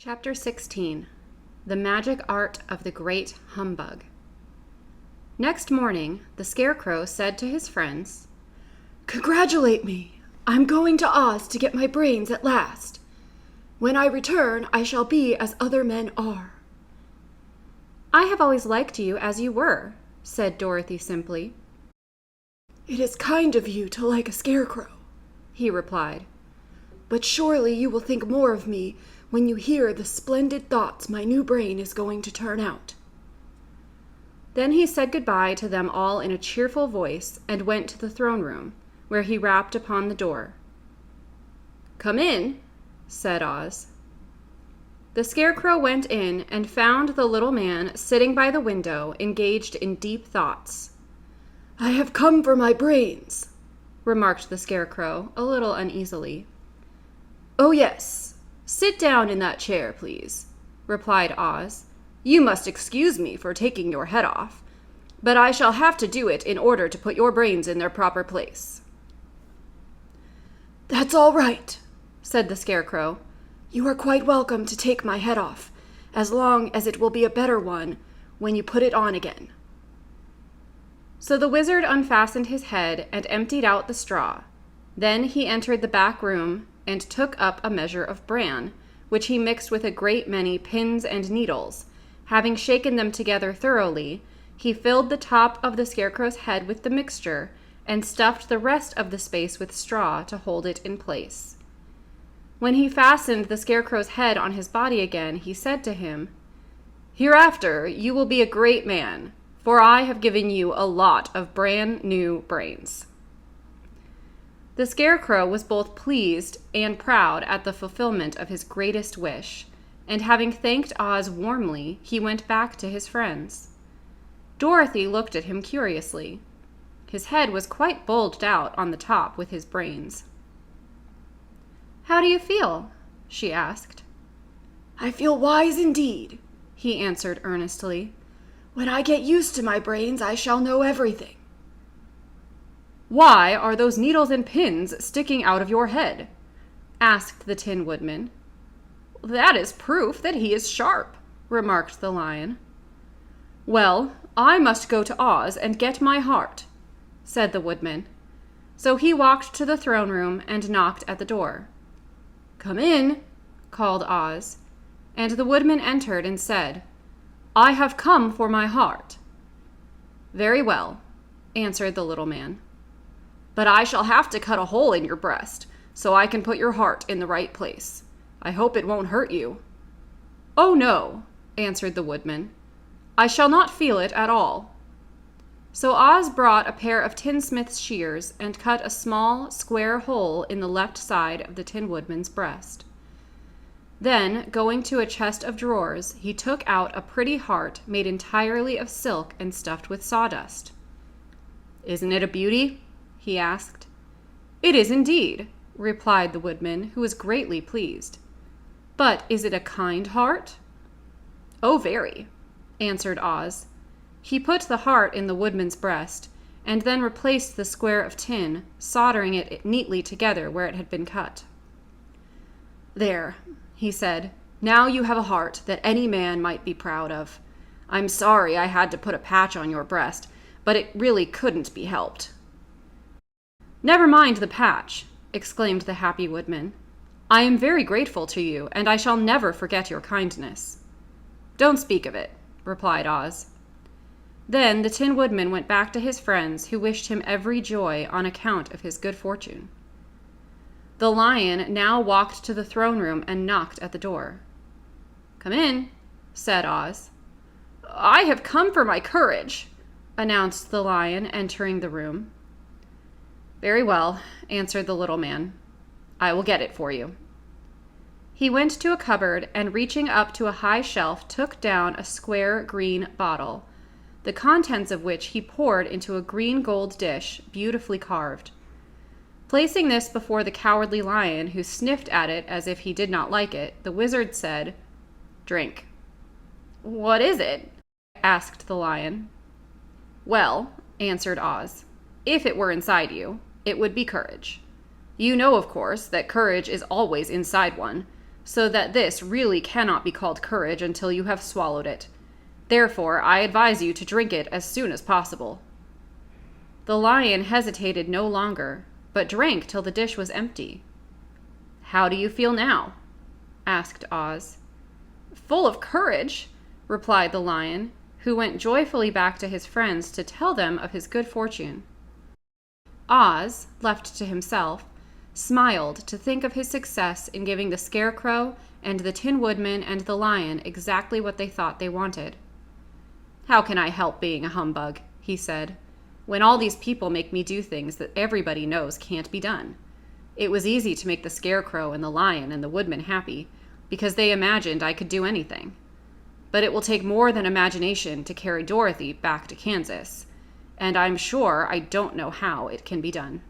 Chapter 16. The Magic Art of the Great Humbug. Next morning, the Scarecrow said to his friends, "Congratulate me! I'm going to Oz to get my brains at last. When I return, I shall be as other men are." "I have always liked you as you were," said Dorothy simply. "It is kind of you to like a scarecrow," he replied. "But surely you will think more of me when you hear the splendid thoughts my new brain is going to turn out." Then he said goodbye to them all in a cheerful voice and went to the throne room, where he rapped upon the door. "Come in," said Oz. The Scarecrow went in and found the little man sitting by the window, engaged in deep thoughts. "I have come for my brains," remarked the Scarecrow, a little uneasily. "Oh yes, sit down in that chair, please," replied Oz. "You must excuse me for taking your head off, but I shall have to do it in order to put your brains in their proper place." "That's all right," said the Scarecrow. "You are quite welcome to take my head off, as long as it will be a better one when you put it on again." So the wizard unfastened his head and emptied out the straw. Then he entered the back room and took up a measure of bran, which he mixed with a great many pins and needles. Having shaken them together thoroughly, he filled the top of the Scarecrow's head with the mixture and stuffed the rest of the space with straw to hold it in place. When he fastened the Scarecrow's head on his body again, he said to him, "Hereafter you will be a great man, for I have given you a lot of brand new brains." The Scarecrow was both pleased and proud at the fulfillment of his greatest wish, and having thanked Oz warmly, he went back to his friends. Dorothy looked at him curiously. His head was quite bulged out on the top with his brains. "How do you feel?" she asked. "I feel wise indeed," he answered earnestly. "When I get used to my brains, I shall know everything." "Why are those needles and pins sticking out of your head?" asked the Tin Woodman. "That is proof that he is sharp," remarked the Lion. "Well, I must go to Oz and get my heart," said the Woodman. So he walked to the throne room and knocked at the door. "Come in," called Oz, and the Woodman entered and said, "I have come for my heart." "Very well," answered the little man. "But I shall have to cut a hole in your breast, so I can put your heart in the right place. I hope it won't hurt you." "Oh, no," answered the Woodman. "I shall not feel it at all." So Oz brought a pair of tinsmith's shears and cut a small, square hole in the left side of the Tin Woodman's breast. Then, going to a chest of drawers, he took out a pretty heart made entirely of silk and stuffed with sawdust. "Isn't it a beauty?" he asked. "It is indeed," replied the Woodman, who was greatly pleased. "But is it a kind heart?" "Oh, very," answered Oz. He put the heart in the Woodman's breast, and then replaced the square of tin, soldering it neatly together where it had been cut. "There," he said. "Now you have a heart that any man might be proud of. I'm sorry I had to put a patch on your breast, but it really couldn't be helped." "Never mind the patch," exclaimed the happy Woodman. "I am very grateful to you, and I shall never forget your kindness." "Don't speak of it," replied Oz. Then the Tin Woodman went back to his friends, who wished him every joy on account of his good fortune. The Lion now walked to the throne room and knocked at the door. "Come in," said Oz. "I have come for my courage," announced the Lion, entering the room. "Very well," answered the little man. "I will get it for you." He went to a cupboard and, reaching up to a high shelf, took down a square green bottle, the contents of which he poured into a green gold dish, beautifully carved. Placing this before the Cowardly Lion, who sniffed at it as if he did not like it, the wizard said, "Drink." "What is it?" asked the Lion. "Well," answered Oz, "if it were inside you, it would be courage. You know, of course, that courage is always inside one, so that this really cannot be called courage until you have swallowed it. Therefore, I advise you to drink it as soon as possible." The lion hesitated no longer, but drank till the dish was empty. "How do you feel now?" asked Oz. "Full of courage," replied the lion, who went joyfully back to his friends to tell them of his good fortune. Oz, left to himself, smiled to think of his success in giving the Scarecrow and the Tin Woodman and the lion exactly what they thought they wanted. "How can I help being a humbug," he said, "when all these people make me do things that everybody knows can't be done? It was easy to make the Scarecrow and the lion and the Woodman happy, because they imagined I could do anything. But it will take more than imagination to carry Dorothy back to Kansas, and I'm sure I don't know how it can be done."